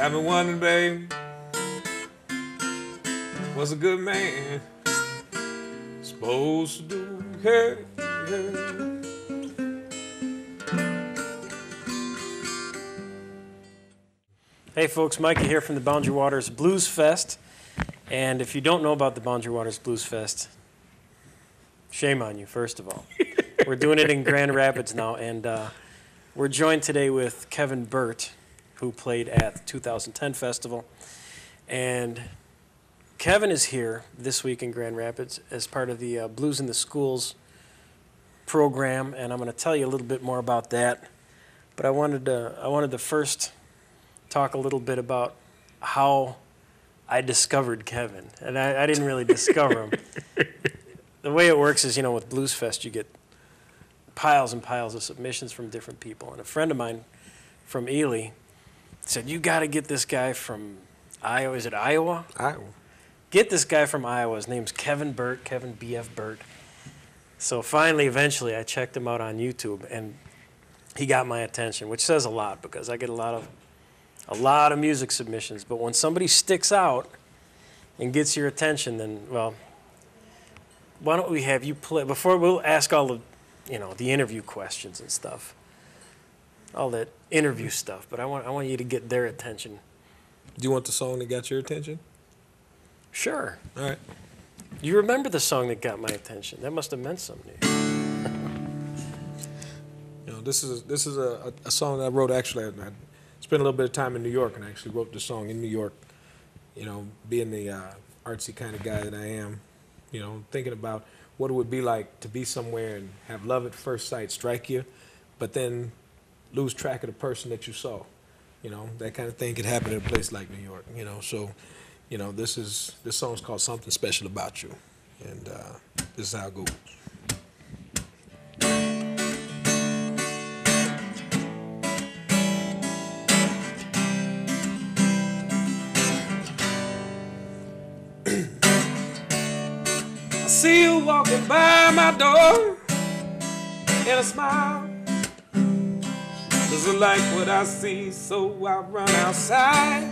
Got me wondering, babe, what's a good man supposed to do? Hey, hey. Hey folks, Mikey here from the Boundary Waters Blues Fest. And if you don't know about the Boundary Waters Blues Fest, shame on you, first of all. We're doing it in Grand Rapids now, and we're joined today with Kevin Burt, who played at the 2010 festival. And Kevin is here this week in Grand Rapids as part of the Blues in the Schools program, and I'm going to tell you a little bit more about that. But I wanted to first talk a little bit about how I discovered Kevin. And I didn't really discover him. The way it works is, you know, with Blues Fest, you get piles and piles of submissions from different people. And a friend of mine from Ely said, you got to get this guy from Iowa. Is it Iowa? Iowa. Get this guy from Iowa. His name's Kevin Burt, Kevin B.F. Burt. So finally, eventually, I checked him out on YouTube, and he got my attention, which says a lot because I get a lot of music submissions. But when somebody sticks out and gets your attention, then, well, why don't we have you play, before we'll ask all the, you know, the interview questions and stuff, all that interview stuff, but I want you to get their attention. Do you want the song that got your attention? Sure. All right. You remember the song that got my attention? That must have meant something to you. You know, this is a song that I wrote. Actually, I spent a little bit of time in New York, and I actually wrote the song in New York. You know, being the artsy kind of guy that I am, you know, thinking about what it would be like to be somewhere and have love at first sight strike you, but then lose track of the person that you saw. You know, that kind of thing could happen in a place like New York. You know, so, you know, this song's called "Something Special About You," and this is how it goes. See you walking by my door and a smile. Doesn't like what I see, so I run outside.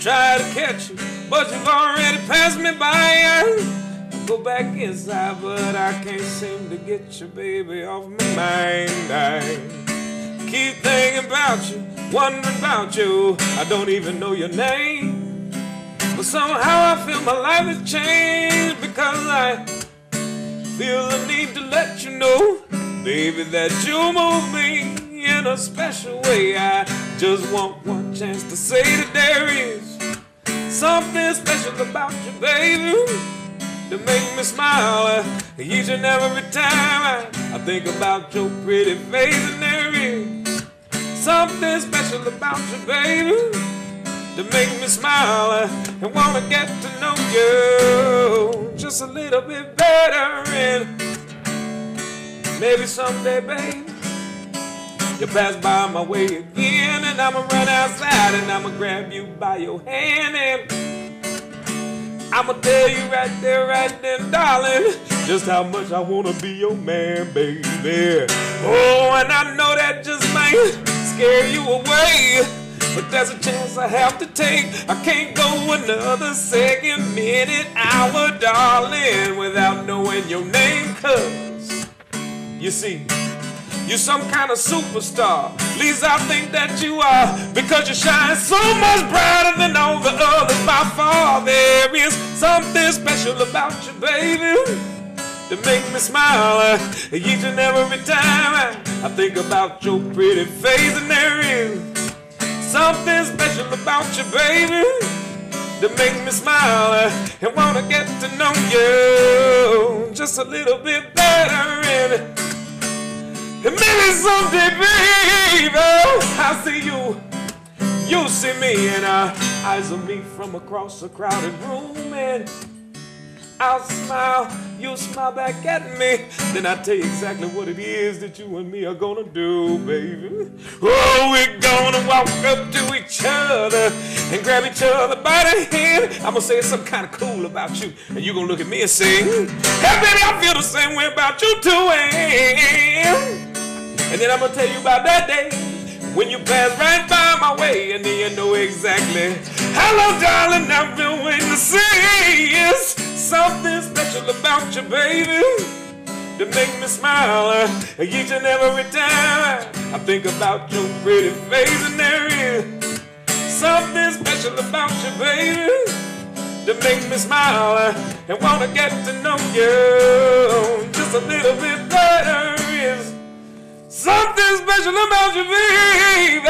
Try to catch you, but you've already passed me by. I go back inside, but I can't seem to get you, baby, off my mind. I keep thinking about you, wondering about you. I don't even know your name. But somehow I feel my life has changed because I feel the need to let you know, baby, that you move me in a special way. I just want one chance to say that there is something special about you, baby, to make me smile each and every time I think about your pretty face. And there is something special about you, baby, to make me smile and wanna get to know you just a little bit better. And maybe someday, baby, you pass by my way again, and I'ma run outside and I'ma grab you by your hand, and I'ma tell you right there, darling, just how much I wanna be your man, baby. Oh, and I know that just might scare you away, but there's a chance I have to take. I can't go another second, minute, hour, darling, without knowing your name. 'Cause you see, you're some kind of superstar. At least I think that you are, because you shine so much brighter than all the others by far. There is something special about you, baby, to make me smile each and every time I think about your pretty face. And there is something special about you, baby, to make me smile and wanna get to know you just a little bit better. And maybe someday, baby, I'll see you, you'll see me, and our eyes will meet from across a crowded room, and I'll smile, you'll smile back at me, then I'll tell you exactly what it is that you and me are gonna do, baby. Oh, we're gonna walk up to each other and grab each other by the hand. I'm gonna say something kind of cool about you, and you're gonna look at me and say, hey, baby, I feel the same way about you too. And then I'm gonna tell you about that day when you pass right by my way, and then you know exactly. Hello, darling, I've been waiting to see. It's something special about you, baby, to make me smile each and every time I think about your pretty face. And there is something special about you, baby, to make me smile and wanna get to know you just a little bit better. Is something special about you, baby,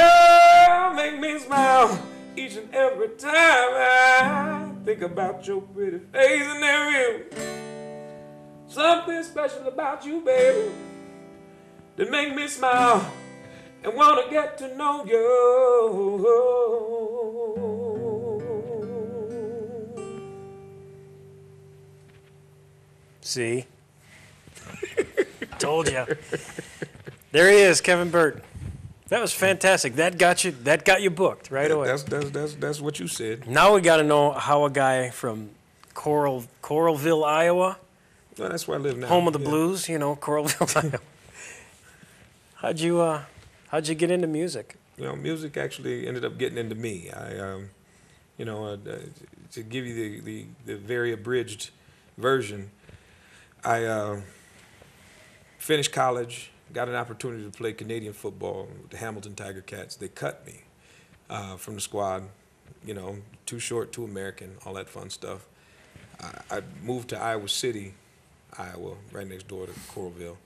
make me smile each and every time I think about your pretty face. And there is something special about you, baby, that make me smile and wanna get to know you. See? Told you. There he is, Kevin Burt. That was fantastic. That got you booked right away. That's what you said. Now we got to know how a guy from Coralville, Iowa. Well, that's where I live now. Home of the blues, you know, Coralville, Iowa. How'd you get into music? You know, music actually ended up getting into me. To give you the very abridged version, I finished college, got an opportunity to play Canadian football with the Hamilton Tiger Cats. They cut me from the squad, you know, too short, too American, all that fun stuff. I moved to Iowa City, Iowa, right next door to Coralville,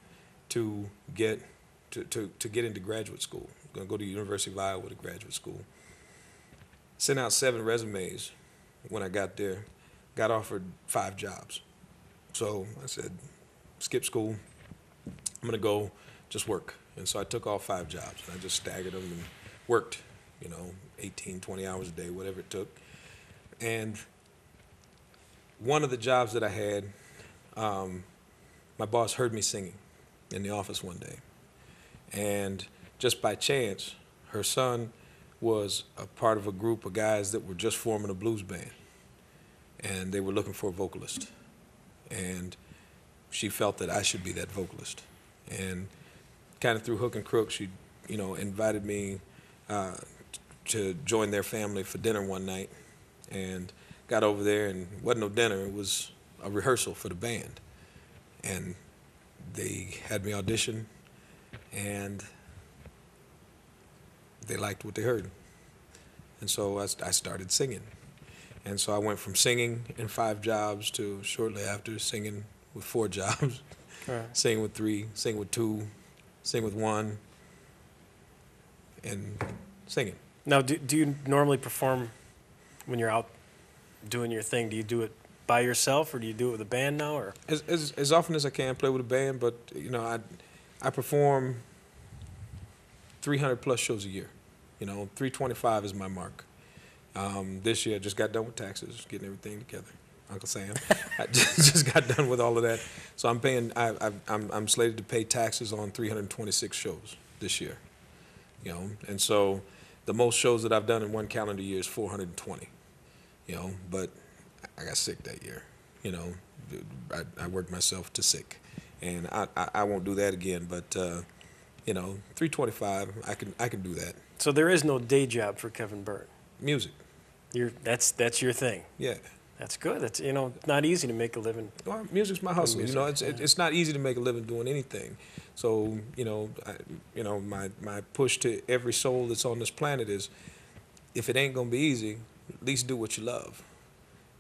to get into graduate school. I'm going to go to the University of Iowa to graduate school. Sent out 7 resumes when I got there. Got offered 5 jobs. So I said, skip school. I'm going to go just work. And so I took all 5 jobs. And I just staggered them and worked, you know, 18, 20 hours a day, whatever it took. And one of the jobs that I had, my boss heard me singing in the office one day. And just by chance, her son was a part of a group of guys that were just forming a blues band. And they were looking for a vocalist. And she felt that I should be that vocalist. And kind of through hook and crook, she, you know, invited me to join their family for dinner one night. And got over there, and it wasn't no dinner, it was a rehearsal for the band. And they had me audition, and they liked what they heard. And so I started singing. And so I went from singing in 5 jobs to shortly after singing with 4 jobs, right. Singing with 3, singing with 2, singing with 1, and singing. Now, do you normally perform when you're out doing your thing? Do you do it by yourself, or do you do it with a band now? Or as often as I can, play with a band. But you know, I perform 300 plus shows a year. You know, 325 is my mark. This year I just got done with taxes, getting everything together. Uncle Sam, I just got done with all of that. So I'm paying. I'm slated to pay taxes on 326 shows this year. You know, and so the most shows that I've done in one calendar year is 420. You know, but I got sick that year. You know, I worked myself to sick, and I won't do that again. But you know, 325, I can do that. So there is no day job for Kevin Burt. Music. That's your thing. Yeah. That's good. That's, you know, not easy to make a living. Well, music's my hustle. You know, it's not easy to make a living doing anything. So you know, my push to every soul that's on this planet is, if it ain't gonna be easy, at least do what you love.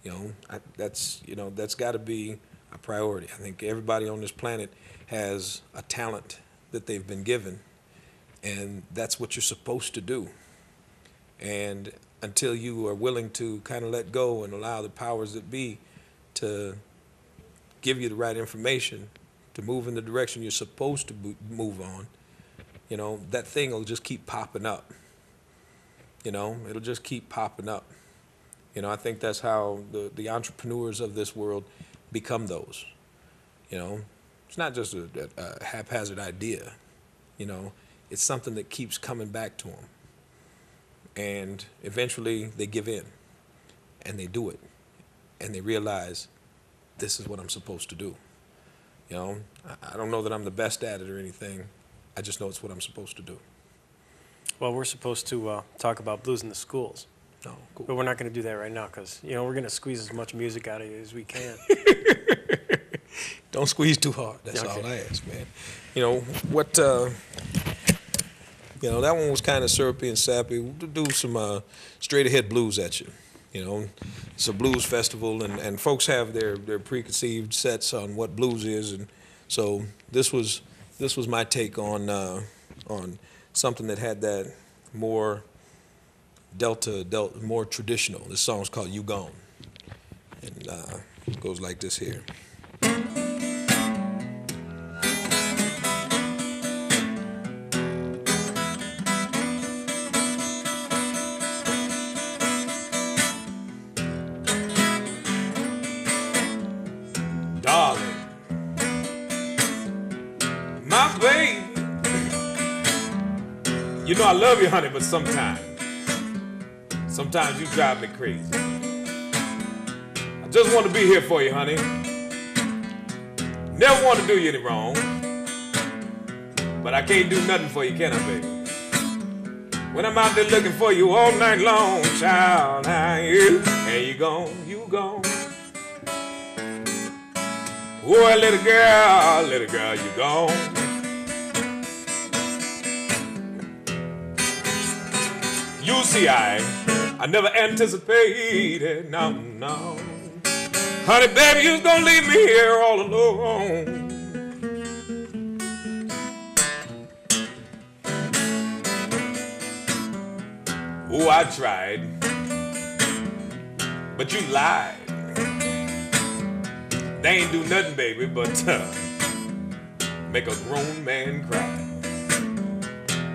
You know, that's got to be a priority. I think everybody on this planet has a talent that they've been given, and that's what you're supposed to do. And until you are willing to kind of let go and allow the powers that be to give you the right information to move in the direction you're supposed to move on, you know, that thing will just keep popping up. You know, it'll just keep popping up. You know, I think that's how the entrepreneurs of this world become those. You know, it's not just a haphazard idea. You know, it's something that keeps coming back to them. And eventually they give in, and they do it, and they realize this is what I'm supposed to do. You know, I don't know that I'm the best at it or anything. I just know it's what I'm supposed to do. Well, we're supposed to talk about blues in the schools. Oh, cool. But we're not going to do that right now because, you know, we're going to squeeze as much music out of you as we can. Don't squeeze too hard. That's Okay. all I ask, man. You know, what, you know, that one was kind of syrupy and sappy. We'll do some straight ahead blues at you. You know, it's a blues festival, and folks have their preconceived sets on what blues is, and so this was my take on something that had that more delta, more traditional. This song's called "You Gone," and it goes like this here. Darling, my baby, you know I love you, honey, but sometimes you drive me crazy. I just want to be here for you, honey. Never want to do you any wrong, but I can't do nothing for you, can I, baby? When I'm out there looking for you all night long, child, and you gone, you gone. Oh, little girl, you gone. You see, I never anticipated, no. Honey, baby, you was gonna leave me here all alone. Oh, I tried, but you lied. They ain't do nothing, baby, but make a grown man cry.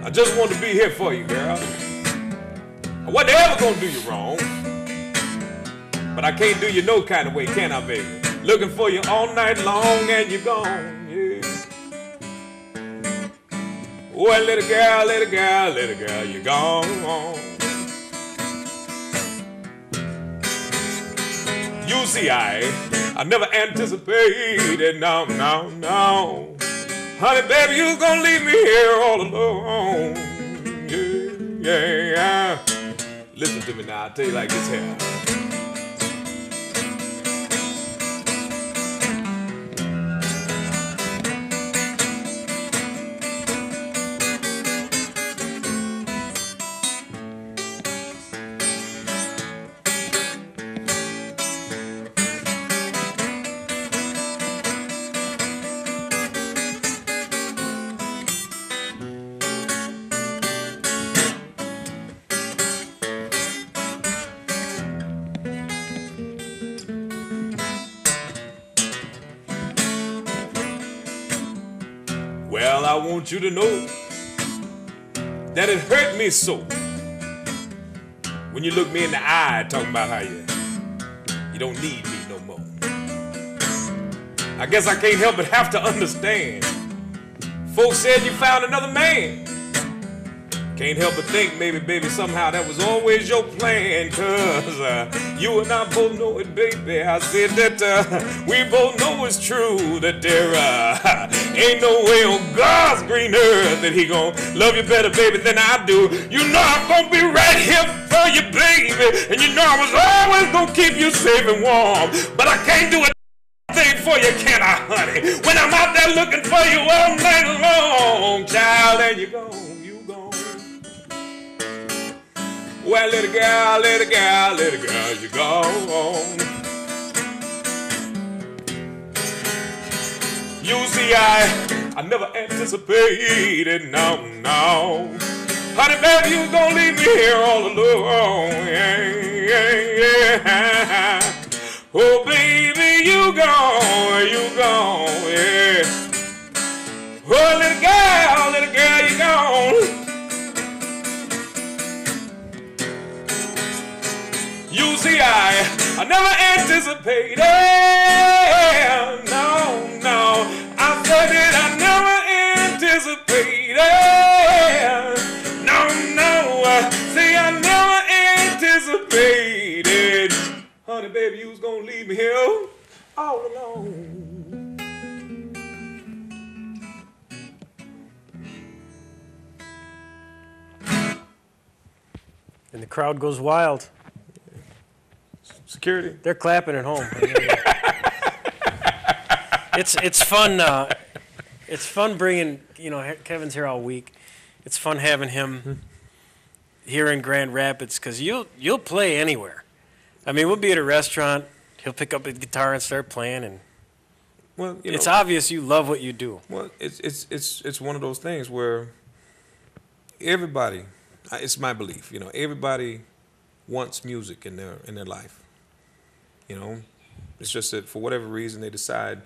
I just want to be here for you, girl. I wasn't ever gonna do you wrong, but I can't do you no kind of way, can I, baby? Looking for you all night long and you're gone, yeah. Oh, little girl, you're gone. You see, I never anticipated, no. Honey, baby, you was gonna leave me here all alone. Yeah. Listen to me now, I'll tell you like this here. Well, I want you to know that it hurt me so when you look me in the eye talking about how you don't need me no more. I guess I can't help but have to understand. Folks said you found another man. Can't help but think maybe, baby, somehow that was always your plan. Cause you and I both know it, baby. I said that we both know it's true. That there ain't no way on God's green earth that he gon' love you better, baby, than I do. You know I'm gonna be right here for you, baby. And you know I was always gonna keep you safe and warm. But I can't do a thing for you, can I, honey? When I'm out there looking for you all night long, child, and you're gone. Well, little girl, you're gone. You see, I never anticipated, no. Honey, baby, you gonna leave me here all alone. Yeah. Oh, baby, you gone, yeah. Oh, little girl, you gone. You see, I never anticipated, no. I said it, I never anticipated, no. See, I never anticipated, honey, baby, you was gonna leave me here all alone. And the crowd goes wild. Security. They're clapping at home. It's fun. It's fun bringing, Kevin's here all week. It's fun having him here in Grand Rapids because you'll play anywhere. I mean, we'll be at a restaurant. He'll pick up a guitar and start playing, and it's obvious you love what you do. Well, it's one of those things where everybody, it's my belief, everybody wants music in their life. It's just that for whatever reason they decide,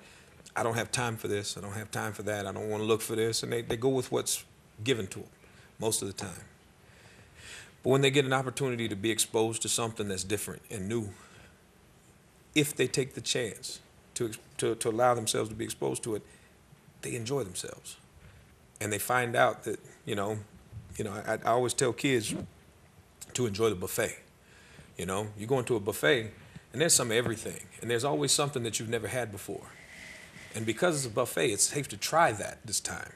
I don't have time for this, I don't have time for that, I don't want to look for this, and they go with what's given to them most of the time. But when they get an opportunity to be exposed to something that's different and new, if they take the chance to allow themselves to be exposed to it, they enjoy themselves. And they find out that, I always tell kids to enjoy the buffet. You go into a buffet, and there's some of everything. And there's always something that you've never had before. And because it's a buffet, it's safe to try that this time.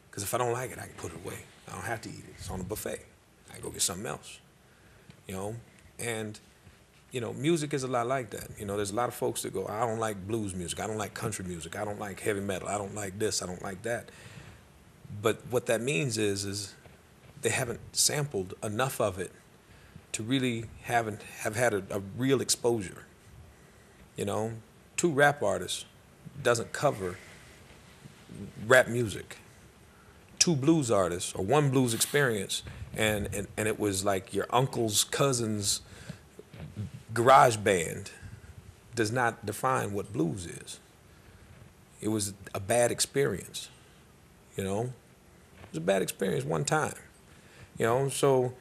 Because if I don't like it, I can put it away. I don't have to eat it. It's on a buffet. I can go get something else. And music is a lot like that. There's a lot of folks that go, I don't like blues music, I don't like country music, I don't like heavy metal, I don't like this, I don't like that. But what that means is they haven't sampled enough of it to really have had a real exposure. 2 rap artists doesn't cover rap music. 2 blues artists or 1 blues experience, and it was like your uncle's cousin's garage band does not define what blues is. It was a bad experience, It was a bad experience one time, So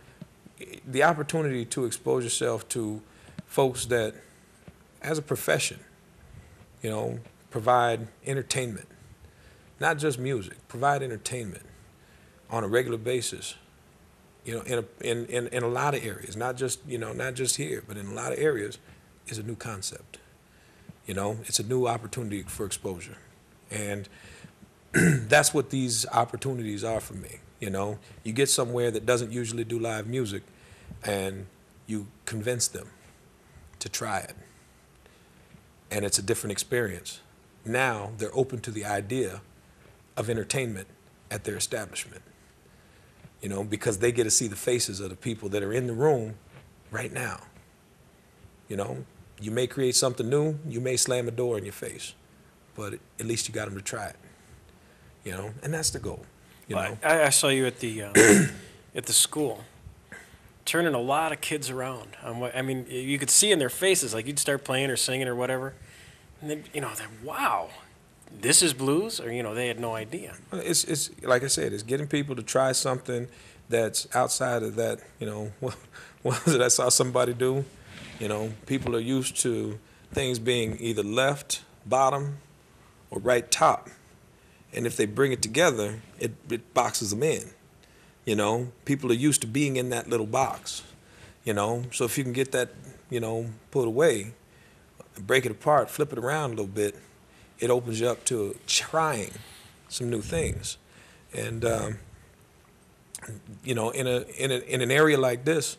the opportunity to expose yourself to folks that, as a profession, provide entertainment, not just music, provide entertainment on a regular basis, in a lot of areas, not just here, but in a lot of areas, is a new concept. It's a new opportunity for exposure. And that's what these opportunities are for me. You get somewhere that doesn't usually do live music, and you convince them to try it. And it's a different experience. Now they're open to the idea of entertainment at their establishment. Because they get to see the faces of the people that are in the room right now. You may create something new, you may slam a door in your face, but at least you got them to try it. And that's the goal. I saw you at the at the school, turning a lot of kids around. You could see in their faces, like you'd start playing or singing or whatever, and then they're, wow, this is blues, or they had no idea. It's like I said, it's getting people to try something that's outside of that. What was it I saw somebody do? People are used to things being either left bottom or right top, and if they bring it together, it boxes them in. People are used to being in that little box. So if you can get that, put away, break it apart, flip it around a little bit, it opens you up to trying some new things. And in an area like this,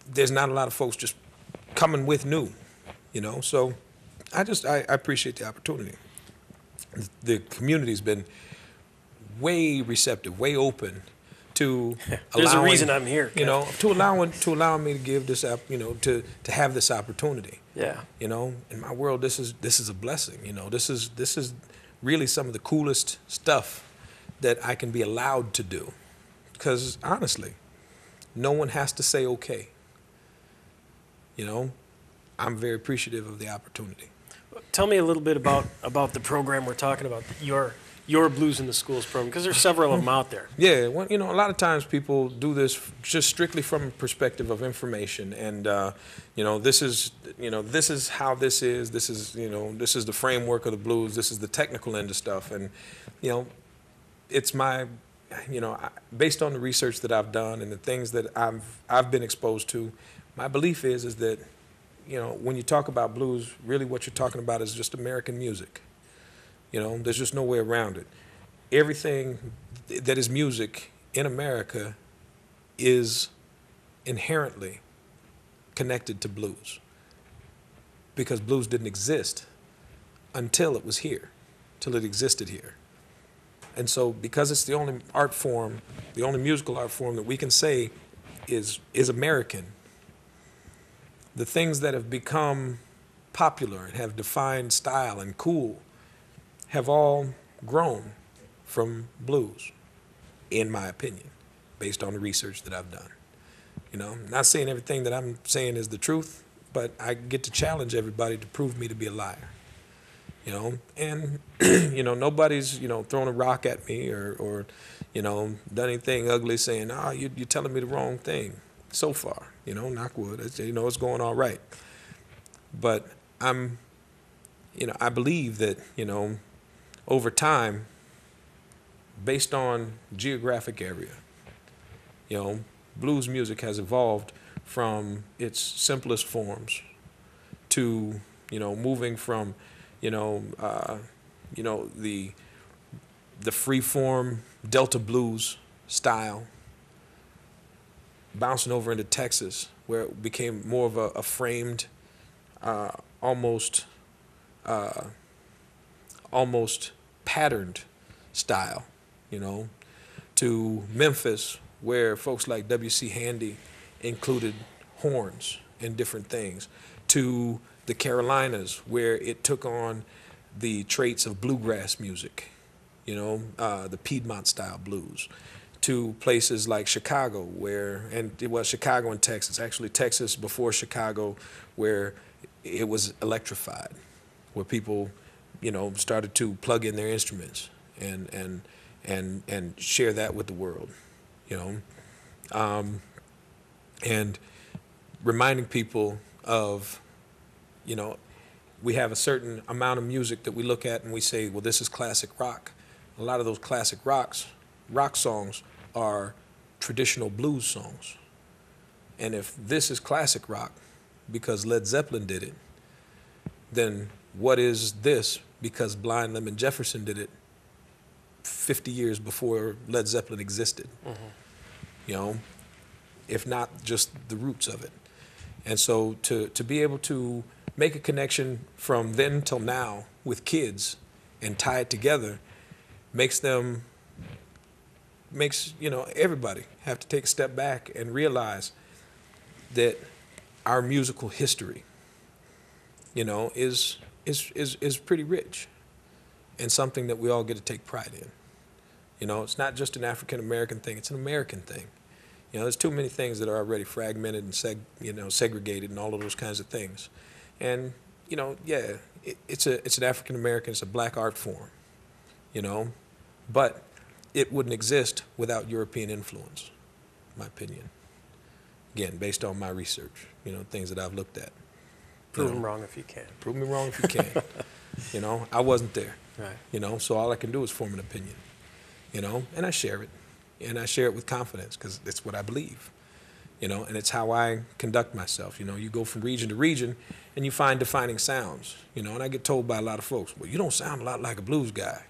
there's not a lot of folks just coming with new, So I appreciate the opportunity. The community's been way receptive, way open to There's a reason I'm here. To allowing me to give this up, to have this opportunity. Yeah. In my world, this is a blessing. This is really some of the coolest stuff that I can be allowed to do. Because honestly, no one has to say okay. I'm very appreciative of the opportunity. Tell me a little bit about the program we're talking about, your Blues in the Schools program, because there's several of them out there. Yeah, well, a lot of times people do this just strictly from a perspective of information, and this is how this is. This is the framework of the blues. This is the technical end of stuff, and it's my, based on the research that I've done and the things that I've been exposed to, my belief is that when you talk about blues, really what you're talking about is just American music. There's just no way around it. Everything that is music in America is inherently connected to blues, because blues didn't exist until it was here, till it existed here. And so because it's the only art form, the only musical art form that we can say is American, the things that have become popular and have defined style and cool have all grown from blues, in my opinion, based on the research that I've done. You know, I'm not saying everything that I'm saying is the truth, but I get to challenge everybody to prove me to be a liar. You know, and, you know, nobody's, you know, thrown a rock at me or you know, done anything ugly saying, you're telling me the wrong thing so far. You know, knock wood, you know, it's going all right. But you know, I believe that, you know, over time, based on geographic area, you know, blues music has evolved from its simplest forms to, you know, moving from, you know, the free form Delta blues style, bouncing over into Texas, where it became more of a framed, almost patterned style, you know, to Memphis, where folks like W.C. Handy included horns and different things, to the Carolinas, where it took on the traits of bluegrass music, you know, the Piedmont style blues, to places like Chicago, and it was Chicago and Texas, actually Texas before Chicago, where it was electrified, where people, you know, started to plug in their instruments and share that with the world, you know, and reminding people of, you know, we have a certain amount of music that we look at and we say, well, this is classic rock. A lot of those classic rock songs are traditional blues songs. And if this is classic rock because Led Zeppelin did it, then what is this because Blind Lemon Jefferson did it 50 years before Led Zeppelin existed? Mm-hmm. You know, if not just the roots of it. And so to be able to make a connection from then till now with kids and tie it together makes, you know, everybody have to take a step back and realize that our musical history, you know, is pretty rich and something that we all get to take pride in. You know, it's not just an African American thing, it's an American thing. You know, there's too many things that are already fragmented and segregated and all of those kinds of things. And, you know, yeah, it's an African American, it's a black art form, you know, but it wouldn't exist without European influence, in my opinion. Again, based on my research, you know, things that I've looked at. Prove them wrong if you can. Prove me wrong if you can. You know, I wasn't there. Right. You know, so all I can do is form an opinion, you know, and I share it. And I share it with confidence because it's what I believe, you know, and it's how I conduct myself. You know, you go from region to region and you find defining sounds, you know, and I get told by a lot of folks, well, you don't sound a lot like a blues guy,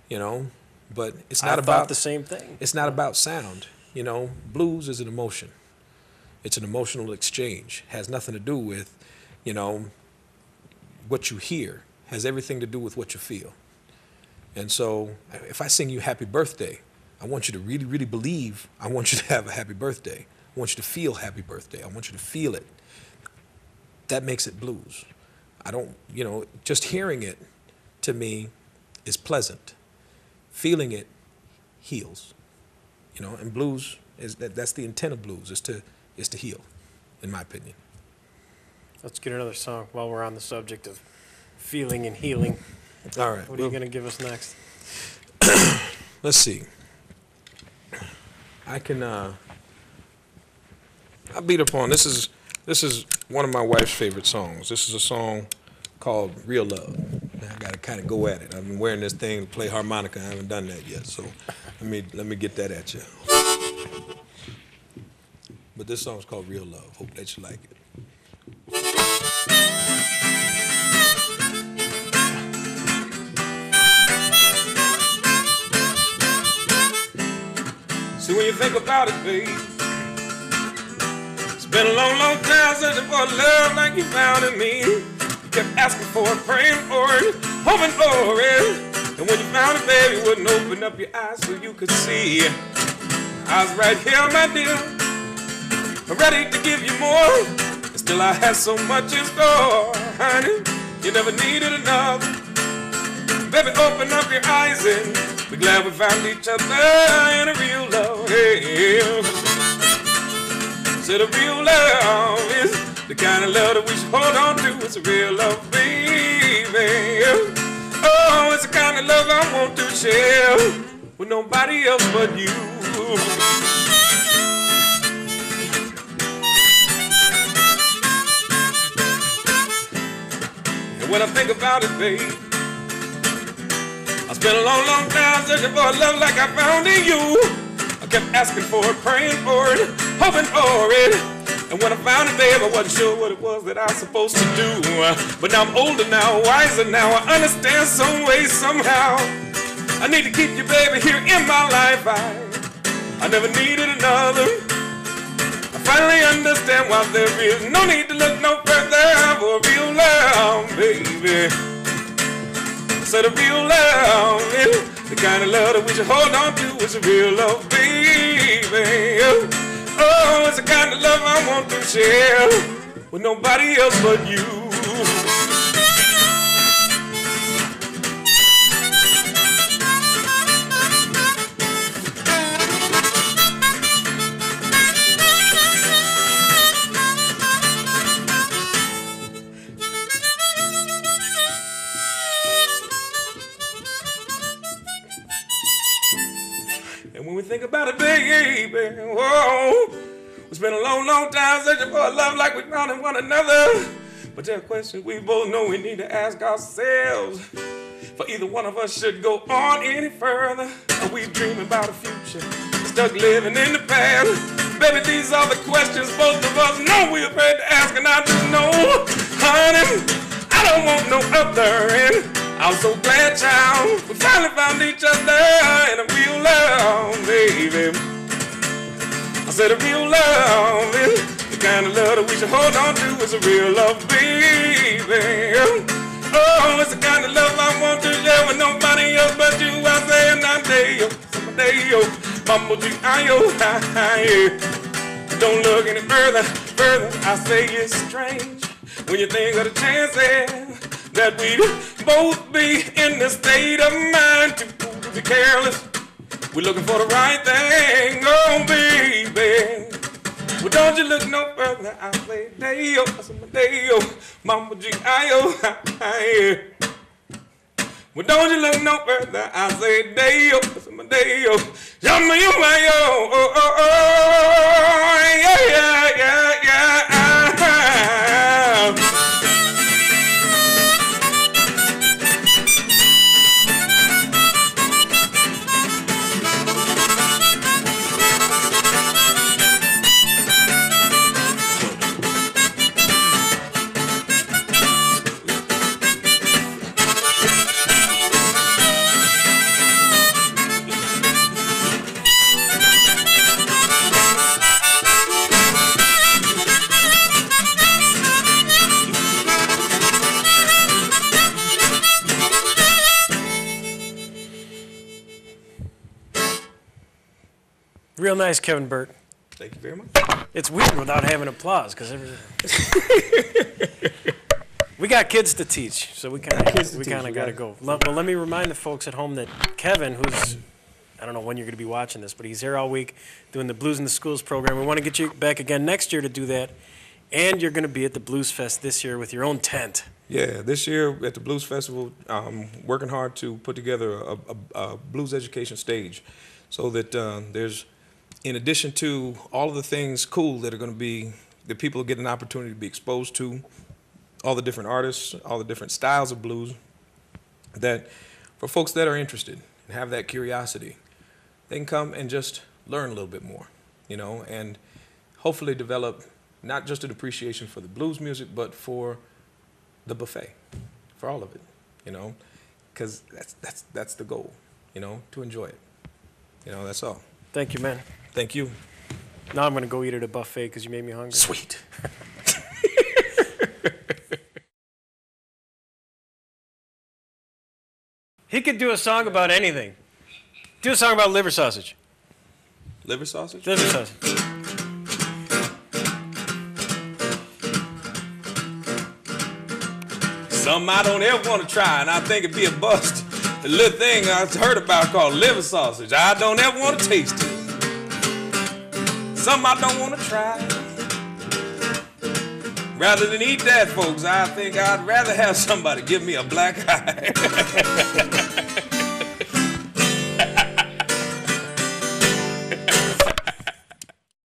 you know, but it's not about the same thing. It's not about sound, you know. Blues is an emotion. It's an emotional exchange. It has nothing to do with, you know, what you hear. It has everything to do with what you feel. And so if I sing you happy birthday, I want you to really, really believe I want you to have a happy birthday. I want you to feel happy birthday. I want you to feel it. That makes it blues. I don't, you know, just hearing it to me is pleasant. Feeling it heals. You know, and blues that's the intent of blues, is to heal, in my opinion. Let's get another song while we're on the subject of feeling and healing. All right. What are you going to give us next? Let's see. I can I beat up on this is one of my wife's favorite songs. This is a song called Real Love. I gotta kind of go at it. I've been wearing this thing to play harmonica. I haven't done that yet, so let me get that at you. But this song's called Real Love. Hope that you like it. See, when you think about it, babe, Been a long, long time searching for love like you found in me. Kept asking for it, praying for it, hoping for it. And when you found it, baby, you wouldn't open up your eyes so you could see. I was right here, my dear, ready to give you more. And still I had so much in store, honey. You never needed another. Baby, open up your eyes and we're glad we found each other in a real love. Hey. So the real love is the kind of love that we should hold on to. It's a real love, baby. Oh, it's the kind of love I want to share with nobody else but you. And when I think about it, babe, I spent a long, long time searching for a love like I found in you. I kept asking for it, praying for it, hoping for it. And when I found it, babe, I wasn't sure what it was that I was supposed to do. But now I'm older now, wiser now, I understand some way, somehow. I need to keep you, baby, here in my life. I never needed another. I finally understand why there is no need to look no further for real love, baby. So the real love is the kind of love that we should hold on to. It's a real love, baby. Oh, it's the kind of love I want to share with nobody else but you. And when we think about it, baby, whoa, we spent a long, long time searching for a love like we found in one another. But there are questions we both know we need to ask ourselves. For either one of us should go on any further. Are we dreaming about a future, stuck living in the past? Baby, these are the questions both of us know we're afraid to ask. And I just know, honey, I don't want no other. And I'm so glad, child, we finally found each other in a real love, baby. I said a real love is the kind of love that we should hold on to. It's a real love, baby. Oh, it's the kind of love I want to share with nobody else but you. I say Nadeyo, Samadeyo, Mambo G-I-O, yeah. Don't look any further, I say it's strange when you think of the chances that we'd both be in the state of mind to be careless. We're looking for the right thing, oh baby. Well, don't you look no further, I say Dayo, Dayo, Mambo G-I-O, yeah. Well, don't you look no further, I say Dayo, Dayo, Yama, you, my, oh, oh, oh, yeah, yeah, yeah, yeah. Real nice, Kevin Burt. Thank you very much. It's weird without having applause because we got kids to teach, so we kind of got to go. But let me remind the folks at home that Kevin, who's, I don't know when you're going to be watching this, but he's here all week doing the Blues in the Schools program. We want to get you back again next year to do that, and you're going to be at the Blues Fest this year with your own tent. Yeah, this year at the Blues Festival, working hard to put together a blues education stage so that there's, in addition to all of the things cool that are going to be, that people get an opportunity to be exposed to, all the different artists, all the different styles of blues, that for folks that are interested and have that curiosity, they can come and just learn a little bit more, you know, and hopefully develop not just an appreciation for the blues music, but for the buffet, for all of it, you know, because that's the goal, you know, to enjoy it. You know, that's all. Thank you, man. Thank you. Now I'm going to go eat at a buffet because you made me hungry. Sweet. He could do a song about anything. Do a song about liver sausage. Liver sausage? Liver sausage. Something I don't ever want to try, and I think it'd be a bust. The little thing I heard about called liver sausage, I don't ever want to taste it. Something I don't want to try. Rather than eat that, folks, I think I'd rather have somebody give me a black eye.